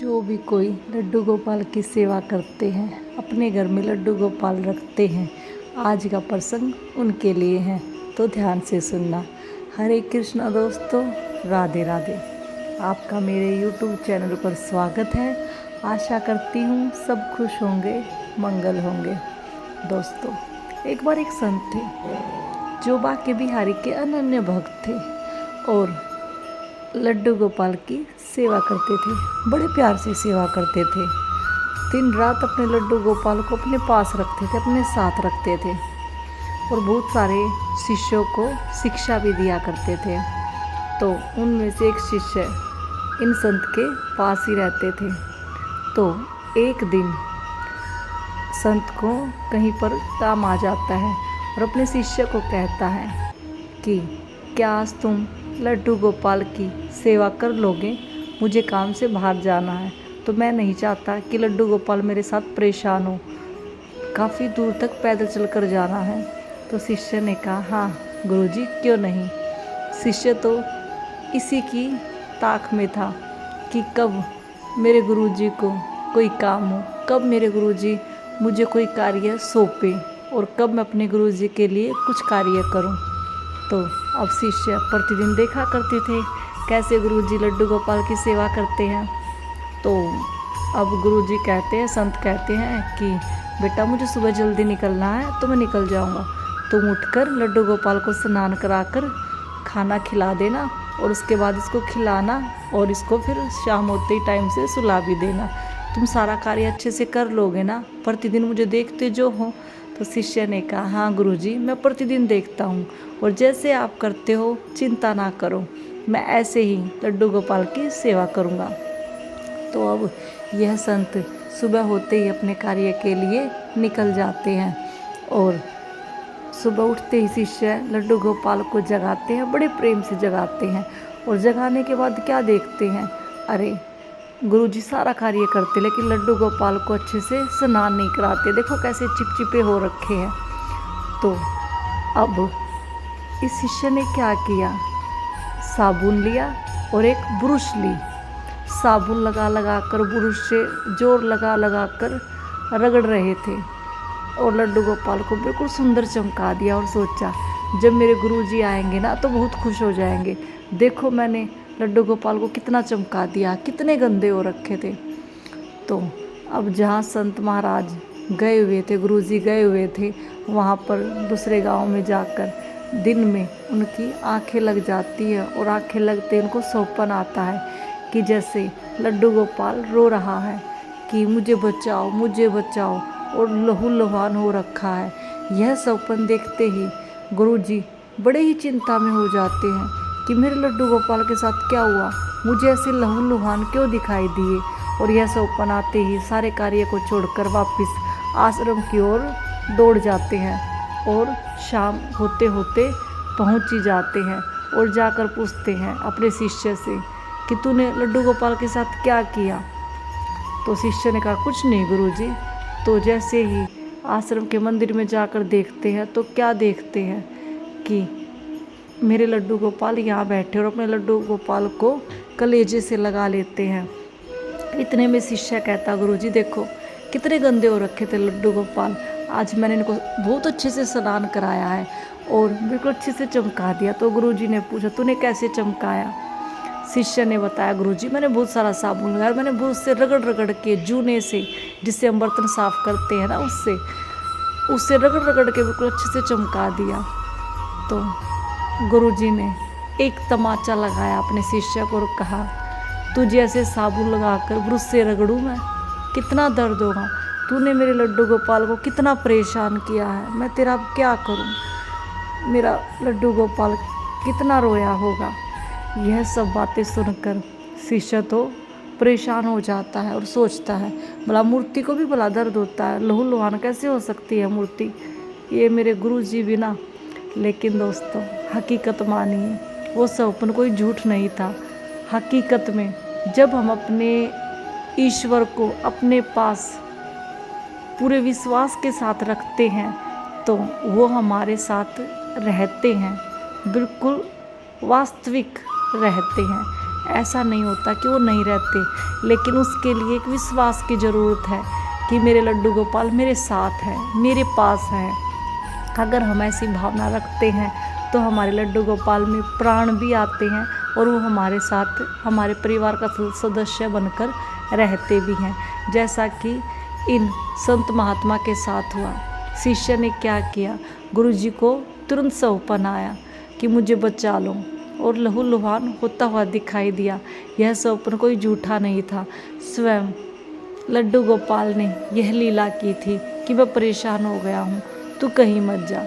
जो भी कोई लड्डू गोपाल की सेवा करते हैं, अपने घर में लड्डू गोपाल रखते हैं, आज का प्रसंग उनके लिए है, तो ध्यान से सुनना। हरे कृष्णा दोस्तों, राधे राधे। आपका मेरे YouTube चैनल पर स्वागत है। आशा करती हूँ सब खुश होंगे, मंगल होंगे। दोस्तों, एक बार एक संत थे जो बांके बिहारी के अनन्य भक्त थे और लड्डू गोपाल की सेवा करते थे। बड़े प्यार से सेवा करते थे। दिन रात अपने लड्डू गोपाल को अपने पास रखते थे, अपने साथ रखते थे और बहुत सारे शिष्यों को शिक्षा भी दिया करते थे। तो उनमें से एक शिष्य इन संत के पास ही रहते थे। तो एक दिन संत को कहीं पर काम आ जाता है और अपने शिष्य को कहता है कि क्या आज तुम लड्डू गोपाल की सेवा कर लोगे? मुझे काम से बाहर जाना है, तो मैं नहीं चाहता कि लड्डू गोपाल मेरे साथ परेशान हो। काफ़ी दूर तक पैदल चलकर जाना है। तो शिष्य ने कहा, हाँ गुरुजी, क्यों नहीं। शिष्य तो इसी की ताक में था कि कब मेरे गुरुजी को कोई काम हो, कब मेरे गुरुजी मुझे कोई कार्य सौंपे और कब मैं अपने गुरुजी के लिए कुछ कार्य करूं। तो अब शिष्य प्रतिदिन देखा करते थे कैसे गुरुजी लड्डू गोपाल की सेवा करते हैं। तो अब गुरुजी कहते हैं, संत कहते हैं कि बेटा मुझे सुबह जल्दी निकलना है, तो मैं निकल जाऊंगा। तुम उठकर लड्डू गोपाल को स्नान कराकर खाना खिला देना और उसके बाद इसको खिलाना और इसको फिर शाम होते ही टाइम से सुला भी देना। तुम सारा कार्य अच्छे से कर लोगे ना? प्रतिदिन मुझे देखते जो हो। तो शिष्य ने कहा, हाँ गुरुजी, मैं प्रतिदिन देखता हूँ और जैसे आप करते हो चिंता ना करो, मैं ऐसे ही लड्डू गोपाल की सेवा करूँगा। तो अब यह संत सुबह होते ही अपने कार्य के लिए निकल जाते हैं और सुबह उठते ही शिष्य लड्डू गोपाल को जगाते हैं, बड़े प्रेम से जगाते हैं और जगाने के बाद क्या देखते हैं, अरे गुरुजी सारा कार्य करते लेकिन लड्डू गोपाल को अच्छे से स्नान नहीं कराते। देखो कैसे चिपचिपे हो रखे हैं। तो अब इस शिष्य ने क्या किया, साबुन लिया और एक ब्रश ली। साबुन लगा लगा कर, ब्रश से जोर लगा लगा कर रगड़ रहे थे और लड्डू गोपाल को बिल्कुल सुंदर चमका दिया और सोचा जब मेरे गुरुजी आएंगे ना तो बहुत खुश हो जाएंगे। देखो मैंने लड्डू गोपाल को कितना चमका दिया, कितने गंदे हो रखे थे। तो अब जहाँ संत महाराज गए हुए थे, गुरुजी गए हुए थे, वहाँ पर दूसरे गांव में जाकर दिन में उनकी आंखें लग जाती है और आंखें लगते उनको सौंपन आता है कि जैसे लड्डू गोपाल रो रहा है कि मुझे बचाओ मुझे बचाओ और लहू लुहान हो रखा है। यह सौंपन देखते ही गुरुजी बड़े ही चिंता में हो जाते हैं कि मेरे लड्डू गोपाल के साथ क्या हुआ, मुझे ऐसे लहू लुहान क्यों दिखाई दिए। और यह सौंपन आते ही सारे कार्य को छोड़कर वापस आश्रम की ओर दौड़ जाते हैं और शाम होते होते पहुंच ही जाते हैं और जाकर पूछते हैं अपने शिष्य से कि तूने लड्डू गोपाल के साथ क्या किया। तो शिष्य ने कहा, कुछ नहीं गुरुजी। तो जैसे ही आश्रम के मंदिर में जाकर देखते हैं तो क्या देखते हैं कि मेरे लड्डू गोपाल यहाँ बैठे और अपने लड्डू गोपाल को कलेजे से लगा लेते हैं। इतने में शिष्य कहता, गुरुजी देखो कितने गंदे हो रखे थे लड्डू गोपाल, आज मैंने इनको बहुत अच्छे से स्नान कराया है और बिल्कुल अच्छे से चमका दिया। तो गुरुजी ने पूछा, तूने कैसे चमकाया? शिष्य ने बताया, गुरुजी मैंने बहुत सारा साबुन लगाया, मैंने बहुत से रगड़ रगड़ के जूने से, जिससे हम बर्तन साफ करते हैं ना, उससे रगड़ रगड़ के बिल्कुल अच्छे से चमका दिया। तो गुरुजी ने एक तमाचा लगाया अपने शिष्य को और कहा, तुझे ऐसे साबुन लगाकर ब्रश से रगड़ूं मैं, कितना दर्द होगा। तूने मेरे लड्डू गोपाल को कितना परेशान किया है, मैं तेरा अब क्या करूं। मेरा लड्डू गोपाल कितना रोया होगा। यह सब बातें सुनकर शिष्य तो परेशान हो जाता है और सोचता है, भला मूर्ति को भी भला दर्द होता है, लहू लुहान कैसे हो सकती है मूर्ति, ये मेरे गुरुजी भी ना। लेकिन दोस्तों हकीकत मानिए, वो सपन कोई झूठ नहीं था। हकीकत में जब हम अपने ईश्वर को अपने पास पूरे विश्वास के साथ रखते हैं तो वो हमारे साथ रहते हैं, बिल्कुल वास्तविक रहते हैं। ऐसा नहीं होता कि वो नहीं रहते, लेकिन उसके लिए एक विश्वास की ज़रूरत है कि मेरे लड्डू गोपाल मेरे साथ है, मेरे पास है। अगर हम ऐसी भावना रखते हैं तो हमारे लड्डू गोपाल में प्राण भी आते हैं और वो हमारे साथ हमारे परिवार का सदस्य बनकर रहते भी हैं। जैसा कि इन संत महात्मा के साथ हुआ। शिष्य ने क्या किया, गुरुजी को तुरंत सौंपन आया कि मुझे बचा लो, और लहूलुहान होता हुआ दिखाई दिया। यह सौंपन कोई झूठा नहीं था, स्वयं लड्डू गोपाल ने यह लीला की थी कि मैं परेशान हो गया हूँ, तू कहीं मत जा।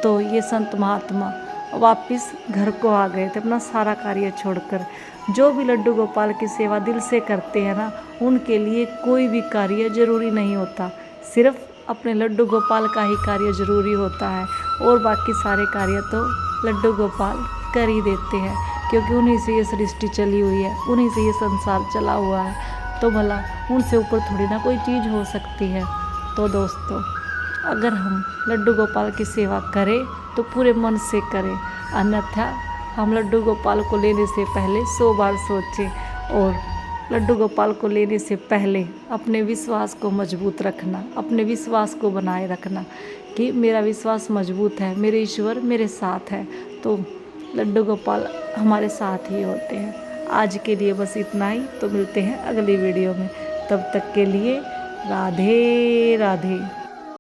तो ये संत महात्मा वापस घर को आ गए थे अपना सारा कार्य छोड़कर। जो भी लड्डू गोपाल की सेवा दिल से करते हैं ना, उनके लिए कोई भी कार्य जरूरी नहीं होता, सिर्फ अपने लड्डू गोपाल का ही कार्य जरूरी होता है, और बाकी सारे कार्य तो लड्डू गोपाल कर ही देते हैं, क्योंकि उन्हीं से ये सृष्टि चली हुई है, उन्हीं से ये संसार चला हुआ है। तो भला उनसे ऊपर थोड़ी ना कोई चीज़ हो सकती है। तो दोस्तों, अगर हम लड्डू गोपाल की सेवा करें तो पूरे मन से करें, अन्यथा हम लड्डू गोपाल को लेने से पहले 100 बार सोचें, और लड्डू गोपाल को लेने से पहले अपने विश्वास को मजबूत रखना, अपने विश्वास को बनाए रखना कि मेरा विश्वास मजबूत है, मेरे ईश्वर मेरे साथ है, तो लड्डू गोपाल हमारे साथ ही होते हैं। आज के लिए बस इतना ही, तो मिलते हैं अगली वीडियो में। तब तक के लिए राधे राधे।